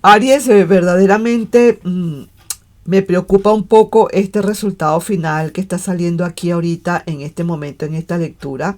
Aries, verdaderamente me preocupa un poco este resultado final que está saliendo aquí ahorita en este momento, en esta lectura.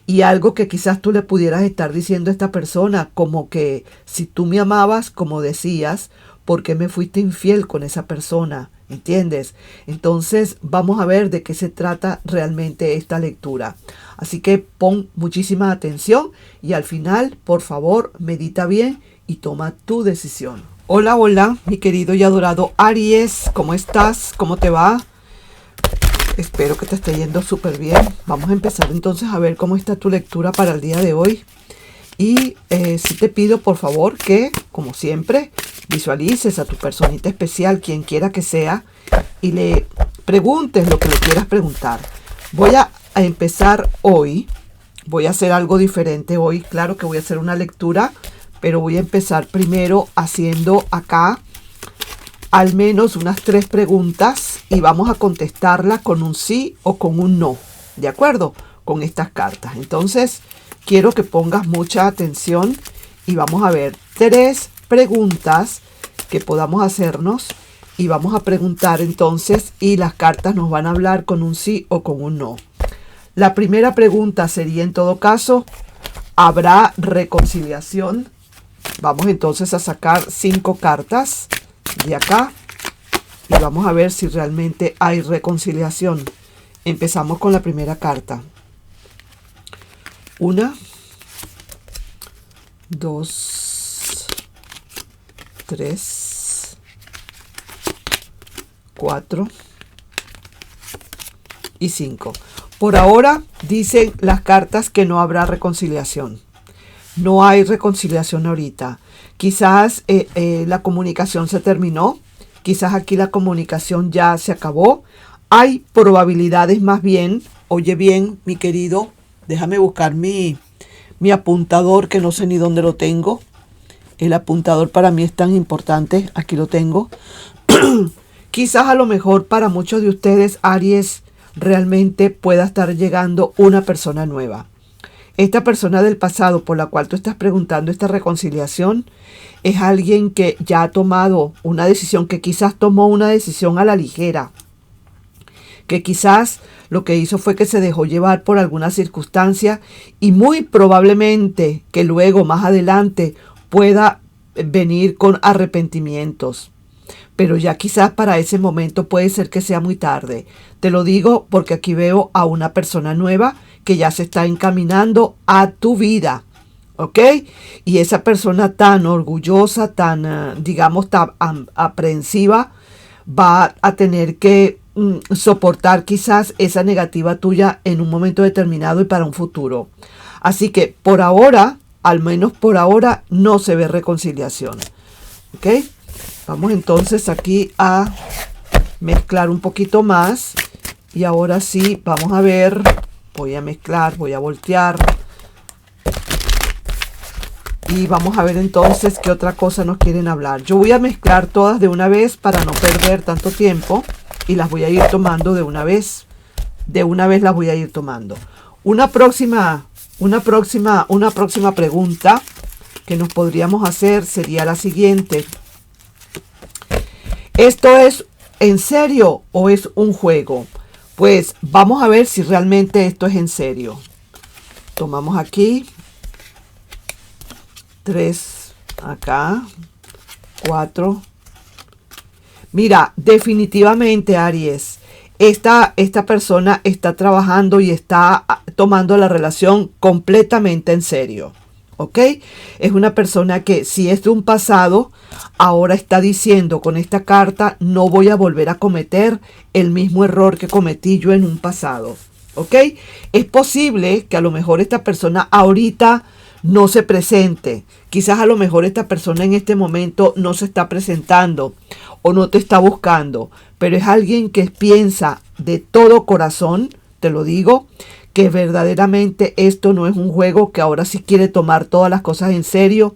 Y algo que quizás tú le pudieras estar diciendo a esta persona, como que si tú me amabas, como decías, ¿por qué me fuiste infiel con esa persona? ¿Entiendes? Entonces vamos a ver de qué se trata realmente esta lectura. Así que pon muchísima atención y al final, por favor, medita bien y toma tu decisión. Hola, hola, mi querido y adorado Aries, ¿cómo estás? ¿Cómo te va? Espero que te esté yendo súper bien. Vamos a empezar entonces a ver cómo está tu lectura para el día de hoy. Y sí te pido por favor que, como siempre, visualices a tu personita especial, quien quiera que sea, y le preguntes lo que le quieras preguntar. Voy a empezar hoy. Voy a hacer algo diferente hoy. Claro que voy a hacer una lectura, pero voy a empezar primero haciendo acá al menos unas 3 preguntas y vamos a contestarlas con un sí o con un no, ¿de acuerdo? Con estas cartas. Entonces, quiero que pongas mucha atención y vamos a ver 3 preguntas que podamos hacernos y vamos a preguntar entonces y las cartas nos van a hablar con un sí o con un no. La primera pregunta sería en todo caso, ¿habrá reconciliación? Vamos entonces a sacar 5 cartas de acá y vamos a ver si realmente hay reconciliación. Empezamos con la primera carta. 1, 2, 3, 4 y 5. Por ahora dicen las cartas que no habrá reconciliación. No hay reconciliación ahorita. Quizás la comunicación se terminó. Quizás aquí la comunicación ya se acabó. Hay probabilidades más bien. Oye bien, mi querido, déjame buscar mi apuntador que no sé ni dónde lo tengo. El apuntador para mí es tan importante. Aquí lo tengo. Quizás a lo mejor para muchos de ustedes, Aries, realmente pueda estar llegando una persona nueva. Esta persona del pasado por la cual tú estás preguntando esta reconciliación es alguien que ya ha tomado una decisión, que quizás tomó una decisión a la ligera, que quizás lo que hizo fue que se dejó llevar por alguna circunstancia y muy probablemente que luego más adelante pueda venir con arrepentimientos. Pero ya quizás para ese momento puede ser que sea muy tarde. Te lo digo porque aquí veo a una persona nueva que ya se está encaminando a tu vida, ¿ok? Y esa persona tan orgullosa, tan, digamos, tan aprensiva, va a tener que soportar quizás esa negativa tuya en un momento determinado y para un futuro. Así que por ahora, al menos por ahora, no se ve reconciliación, ¿ok? Vamos entonces aquí a mezclar un poquito más y ahora sí, vamos a ver, voy a mezclar, voy a voltear y vamos a ver entonces qué otra cosa nos quieren hablar. Yo voy a mezclar todas de una vez para no perder tanto tiempo y las voy a ir tomando de una vez las voy a ir tomando. Una próxima pregunta que nos podríamos hacer sería la siguiente. ¿Esto es en serio o es un juego? Pues vamos a ver si realmente esto es en serio. Tomamos aquí 3 acá, 4. Mira, definitivamente Aries, esta persona está trabajando y está tomando la relación completamente en serio. ¿Ok? Es una persona que si es de un pasado, ahora está diciendo con esta carta, no voy a volver a cometer el mismo error que cometí yo en un pasado. ¿Ok? Es posible que a lo mejor esta persona ahorita no se presente. Quizás a lo mejor esta persona en este momento no se está presentando o no te está buscando, pero es alguien que piensa de todo corazón, te lo digo, que verdaderamente esto no es un juego, que ahora sí quiere tomar todas las cosas en serio.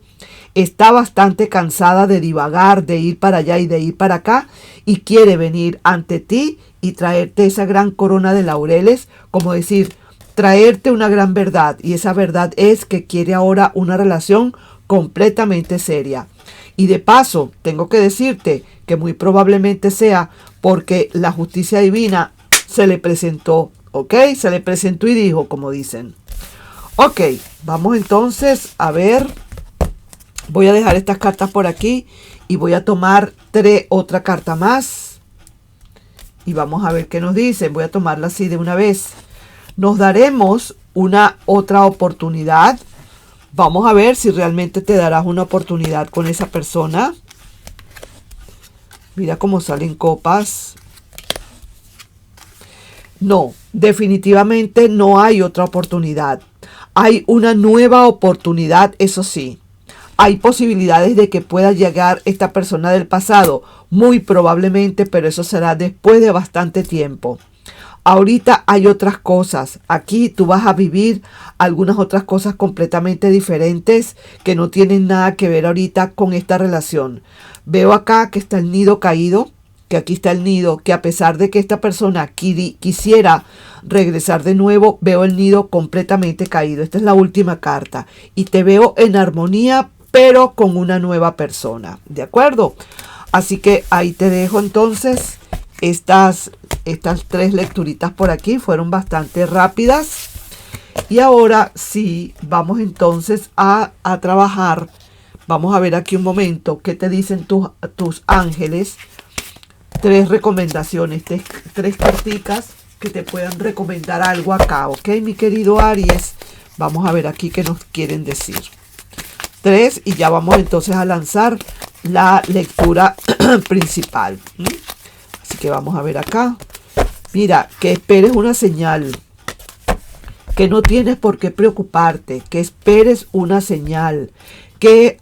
Está bastante cansada de divagar, de ir para allá y de ir para acá y quiere venir ante ti y traerte esa gran corona de laureles, como decir, traerte una gran verdad. Y esa verdad es que quiere ahora una relación completamente seria. Y de paso, tengo que decirte que muy probablemente sea porque la justicia divina se le presentó, ¿ok? Se le presentó y dijo, como dicen. Ok, vamos entonces a ver. Voy a dejar estas cartas por aquí y voy a tomar otra carta más. Y vamos a ver qué nos dicen. Voy a tomarla así de una vez. Nos daremos una otra oportunidad. Vamos a ver si realmente te darás una oportunidad con esa persona. Mira cómo salen copas. No, definitivamente no hay otra oportunidad. Hay una nueva oportunidad, eso sí. Hay posibilidades de que pueda llegar esta persona del pasado, muy probablemente, pero eso será después de bastante tiempo. Ahorita hay otras cosas. Aquí tú vas a vivir algunas otras cosas completamente diferentes que no tienen nada que ver ahorita con esta relación. Veo acá que está el nido caído, que aquí está el nido, que a pesar de que esta persona quisiera regresar de nuevo, veo el nido completamente caído. Esta es la última carta. Y te veo en armonía, pero con una nueva persona. ¿De acuerdo? Así que ahí te dejo entonces. Estas 3 lecturitas por aquí fueron bastante rápidas. Y ahora sí, vamos entonces a trabajar. Vamos a ver aquí un momento qué te dicen tus ángeles. 3 recomendaciones, 3 carticas que te puedan recomendar algo acá, ¿ok? Mi querido Aries, vamos a ver aquí qué nos quieren decir. 3 y ya vamos entonces a lanzar la lectura principal. Así que vamos a ver acá. Mira, que esperes una señal. Que no tienes por qué preocuparte. Que esperes una señal. Que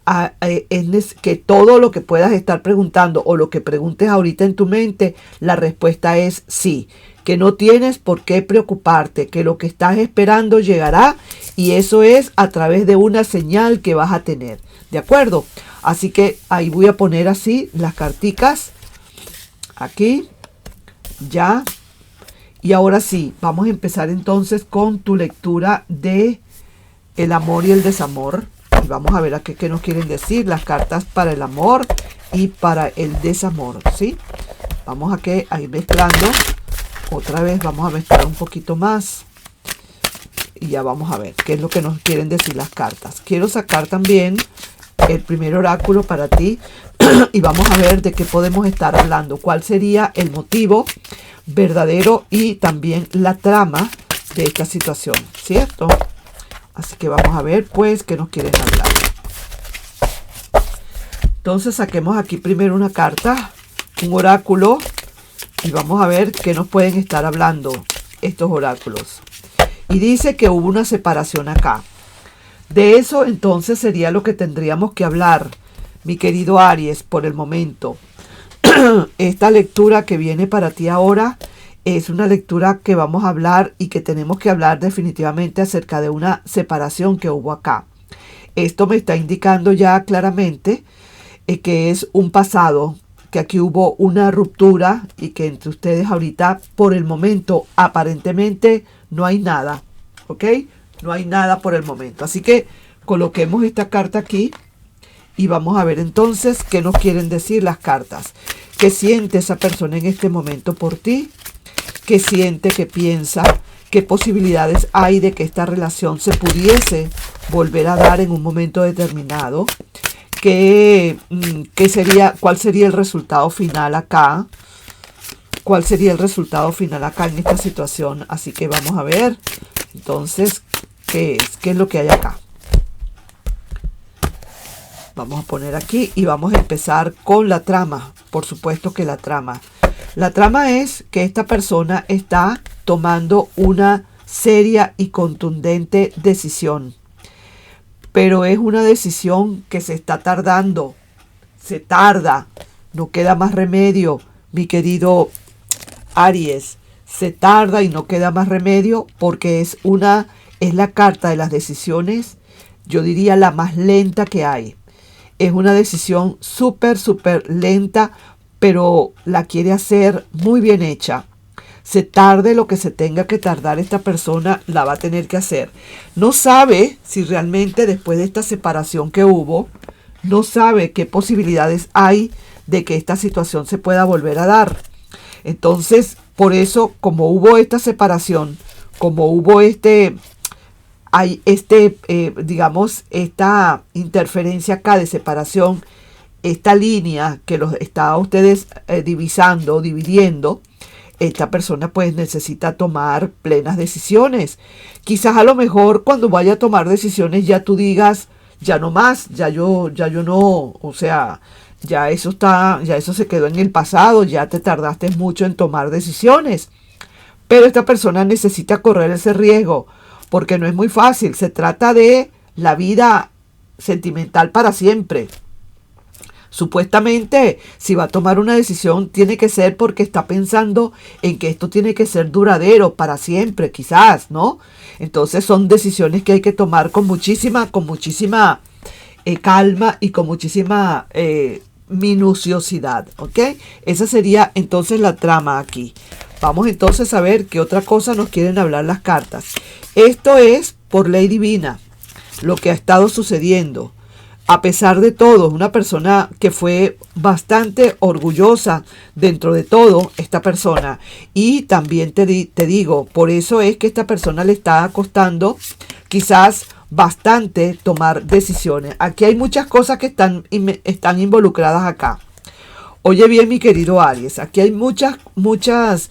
todo lo que puedas estar preguntando o lo que preguntes ahorita en tu mente, la respuesta es sí. Que no tienes por qué preocuparte. Que lo que estás esperando llegará y eso es a través de una señal que vas a tener. ¿De acuerdo? Así que ahí voy a poner así las carticas. Aquí. Ya. Y ahora sí, vamos a empezar entonces con tu lectura de el amor y el desamor. Y vamos a ver a qué nos quieren decir las cartas para el amor y para el desamor, ¿sí? Vamos a ir mezclando. Otra vez vamos a mezclar un poquito más. Y ya vamos a ver qué es lo que nos quieren decir las cartas. Quiero sacar también el primer oráculo para ti. Y vamos a ver de qué podemos estar hablando. ¿Cuál sería el motivo verdadero y también la trama de esta situación? ¿Cierto? Así que vamos a ver pues qué nos quieren hablar. Entonces saquemos aquí primero una carta, un oráculo. Y vamos a ver qué nos pueden estar hablando estos oráculos. Y dice que hubo una separación acá. De eso entonces sería lo que tendríamos que hablar, mi querido Aries, por el momento. Esta lectura que viene para ti ahora es una lectura que vamos a hablar y que tenemos que hablar definitivamente acerca de una separación que hubo acá. Esto me está indicando ya claramente que es un pasado, que aquí hubo una ruptura y que entre ustedes ahorita por el momento aparentemente no hay nada, ¿ok? No hay nada por el momento. Así que coloquemos esta carta aquí y vamos a ver entonces qué nos quieren decir las cartas. ¿Qué siente esa persona en este momento por ti? ¿Qué siente, qué piensa? ¿Qué posibilidades hay de que esta relación se pudiese volver a dar en un momento determinado? ¿Cuál sería el resultado final acá? ¿Cuál sería el resultado final acá en esta situación? Así que vamos a ver entonces qué es lo que hay acá. Vamos a poner aquí y vamos a empezar con la trama. Por supuesto que la trama. La trama es que esta persona está tomando una seria y contundente decisión. Pero es una decisión que se está tardando. Se tarda. No queda más remedio, mi querido Aries. Se tarda y no queda más remedio porque es la carta de las decisiones, yo diría la más lenta que hay. Es una decisión súper lenta, pero la quiere hacer muy bien hecha. Se tarde lo que se tenga que tardar, esta persona la va a tener que hacer. No sabe si realmente después de esta separación que hubo, no sabe qué posibilidades hay de que esta situación se pueda volver a dar. Entonces, por eso, como hubo esta separación, como hubo digamos, esta interferencia acá de separación, esta línea que los está ustedes dividiendo, esta persona pues necesita tomar plenas decisiones. Quizás a lo mejor cuando vaya a tomar decisiones ya tú digas, ya no más, ya yo no, o sea, ya eso se quedó en el pasado, ya te tardaste mucho en tomar decisiones. Pero esta persona necesita correr ese riesgo porque no es muy fácil. Se trata de la vida sentimental para siempre. Supuestamente, si va a tomar una decisión, tiene que ser porque está pensando en que esto tiene que ser duradero para siempre, quizás, ¿no? Entonces son decisiones que hay que tomar con muchísima calma y con muchísima minuciosidad, ¿ok? Esa sería entonces la trama aquí. Vamos entonces a ver qué otra cosa nos quieren hablar las cartas. Esto es por ley divina, lo que ha estado sucediendo. A pesar de todo, una persona que fue bastante orgullosa dentro de todo, esta persona. Y también te digo, por eso es que esta persona le está costando quizás bastante tomar decisiones. Aquí hay muchas cosas que están involucradas acá. Oye bien, mi querido Aries, aquí hay muchas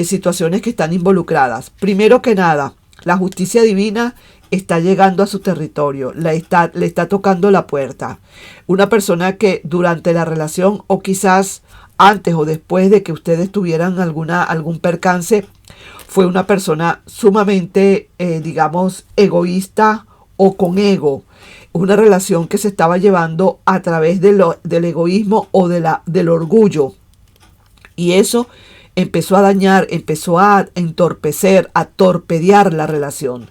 situaciones que están involucradas. Primero que nada, la justicia divina está llegando a su territorio, le está tocando la puerta. Una persona que durante la relación o quizás antes o después de que ustedes tuvieran algún percance, fue una persona sumamente, digamos, egoísta o con ego. Una relación que se estaba llevando a través del egoísmo o del orgullo. Y eso empezó a dañar, empezó a entorpecer, a torpedear la relación.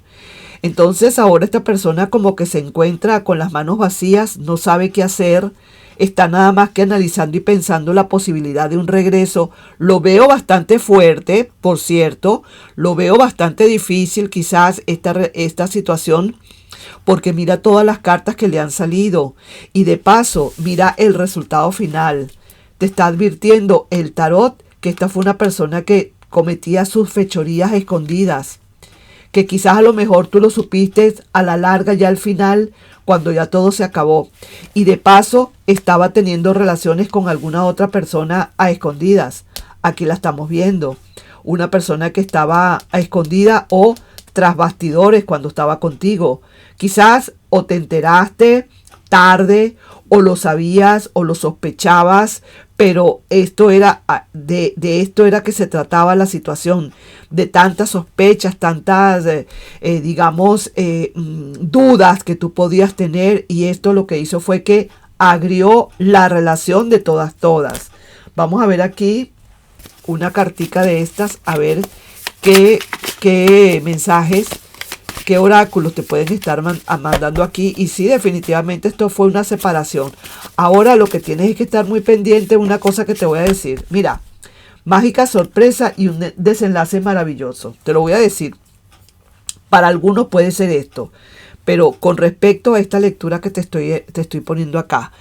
Entonces ahora esta persona como que se encuentra con las manos vacías, no sabe qué hacer, está nada más que analizando y pensando la posibilidad de un regreso. Lo veo bastante fuerte, por cierto, lo veo bastante difícil quizás esta situación, porque mira todas las cartas que le han salido y de paso mira el resultado final. Te está advirtiendo el tarot que esta fue una persona que cometía sus fechorías escondidas, que quizás a lo mejor tú lo supiste a la larga ya al final, cuando ya todo se acabó. Y de paso estaba teniendo relaciones con alguna otra persona a escondidas. Aquí la estamos viendo. Una persona que estaba a escondida o tras bastidores cuando estaba contigo. Quizás o te enteraste tarde o lo sabías o lo sospechabas, pero esto era de esto era que se trataba la situación, de tantas sospechas, tantas dudas que tú podías tener, y esto lo que hizo fue que agrió la relación de todas. Vamos a ver aquí una cartica de estas, a ver qué mensajes, qué oráculos te pueden estar mandando aquí. Y sí, definitivamente esto fue una separación. Ahora lo que tienes es que estar muy pendiente de una cosa que te voy a decir. Mira, mágica sorpresa y un desenlace maravilloso. Te lo voy a decir. Para algunos puede ser esto, pero con respecto a esta lectura que te estoy poniendo acá,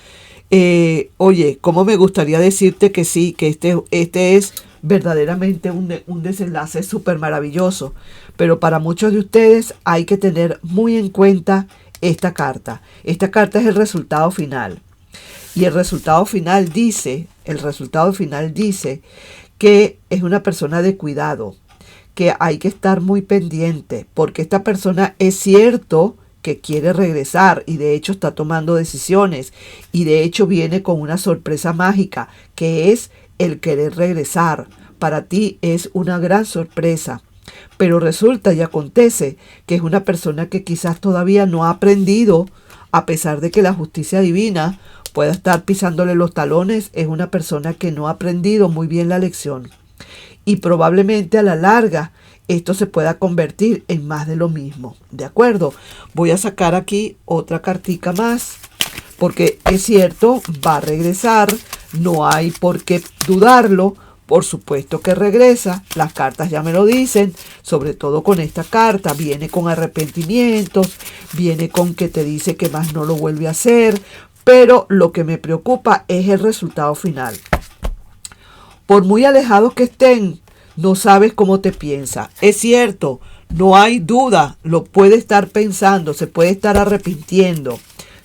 oye, cómo me gustaría decirte que sí, que este es verdaderamente un desenlace súper maravilloso, pero para muchos de ustedes hay que tener muy en cuenta esta carta. Esta carta es el resultado final, y el resultado final dice que es una persona de cuidado, que hay que estar muy pendiente, porque esta persona es cierto que quiere regresar y de hecho está tomando decisiones, y de hecho viene con una sorpresa mágica que es el querer regresar. Para ti es una gran sorpresa, pero resulta y acontece que es una persona que quizás todavía no ha aprendido, a pesar de que la justicia divina pueda estar pisándole los talones. Es una persona que no ha aprendido muy bien la lección, y probablemente a la larga esto se pueda convertir en más de lo mismo. ¿De acuerdo? Voy a sacar aquí otra cartica más, porque es cierto, va a regresar, no hay por qué dudarlo. Por supuesto que regresa, las cartas ya me lo dicen, sobre todo con esta carta, viene con arrepentimientos, viene con que te dice que más no lo vuelve a hacer, pero lo que me preocupa es el resultado final. Por muy alejados que estén, no sabes cómo te piensa. Es cierto, no hay duda, lo puede estar pensando, se puede estar arrepintiendo.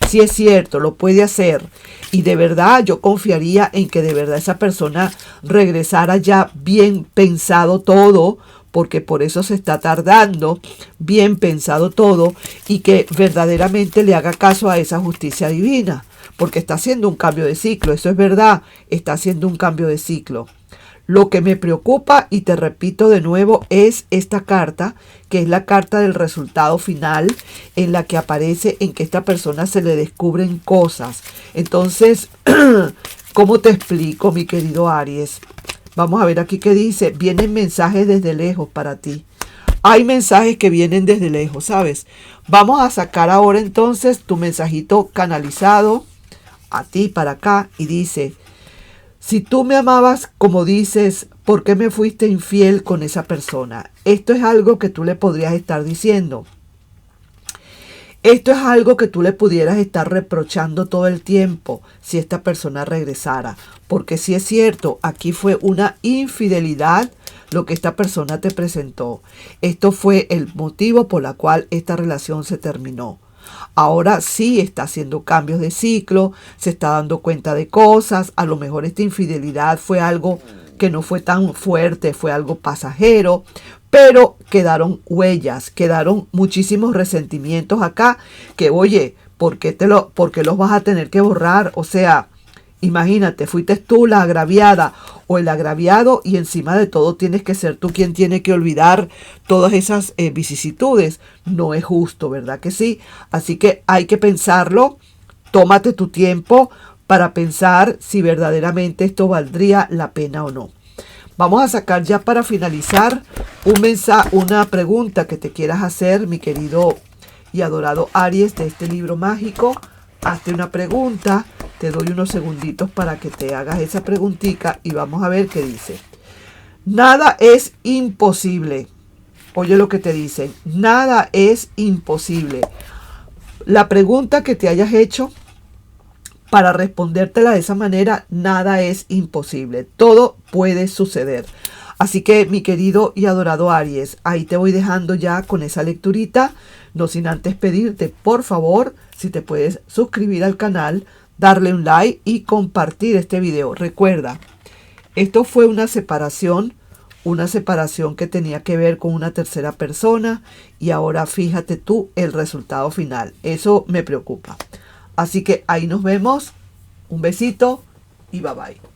Sí es cierto, lo puede hacer. Y de verdad yo confiaría en que de verdad esa persona regresara ya bien pensado todo, porque por eso se está tardando, bien pensado todo, y que verdaderamente le haga caso a esa justicia divina, porque está haciendo un cambio de ciclo. Eso es verdad, está haciendo un cambio de ciclo. Lo que me preocupa, y te repito de nuevo, es esta carta, que es la carta del resultado final, en la que aparece en que a esta persona se le descubren cosas. Entonces, ¿cómo te explico, mi querido Aries? Vamos a ver aquí qué dice. Vienen mensajes desde lejos para ti. Hay mensajes que vienen desde lejos, ¿sabes? Vamos a sacar ahora entonces tu mensajito canalizado a ti para acá, y dice: si tú me amabas como dices, ¿por qué me fuiste infiel con esa persona? Esto es algo que tú le podrías estar diciendo. Esto es algo que tú le pudieras estar reprochando todo el tiempo si esta persona regresara. Porque si es cierto, aquí fue una infidelidad lo que esta persona te presentó. Esto fue el motivo por el cual esta relación se terminó. Ahora sí está haciendo cambios de ciclo, se está dando cuenta de cosas. A lo mejor esta infidelidad fue algo que no fue tan fuerte, fue algo pasajero, pero quedaron huellas, quedaron muchísimos resentimientos acá que, oye, ¿por qué los vas a tener que borrar? O sea, imagínate, fuiste tú la agraviada o el agraviado, y encima de todo tienes que ser tú quien tiene que olvidar todas esas vicisitudes. No es justo, ¿verdad que sí? Así que hay que pensarlo. Tómate tu tiempo para pensar si verdaderamente esto valdría la pena o no. Vamos a sacar ya para finalizar una pregunta que te quieras hacer, mi querido y adorado Aries, de este libro mágico. Hazte una pregunta. Te doy unos segunditos para que te hagas esa preguntita y vamos a ver qué dice. Nada es imposible. Oye lo que te dicen. Nada es imposible. La pregunta que te hayas hecho, para respondértela de esa manera, nada es imposible. Todo puede suceder. Así que, mi querido y adorado Aries, ahí te voy dejando ya con esa lecturita. No sin antes pedirte, por favor, si te puedes suscribir al canal, darle un like y compartir este video. Recuerda, esto fue una separación que tenía que ver con una tercera persona, y ahora fíjate tú el resultado final. Eso me preocupa. Así que ahí nos vemos. Un besito y bye bye.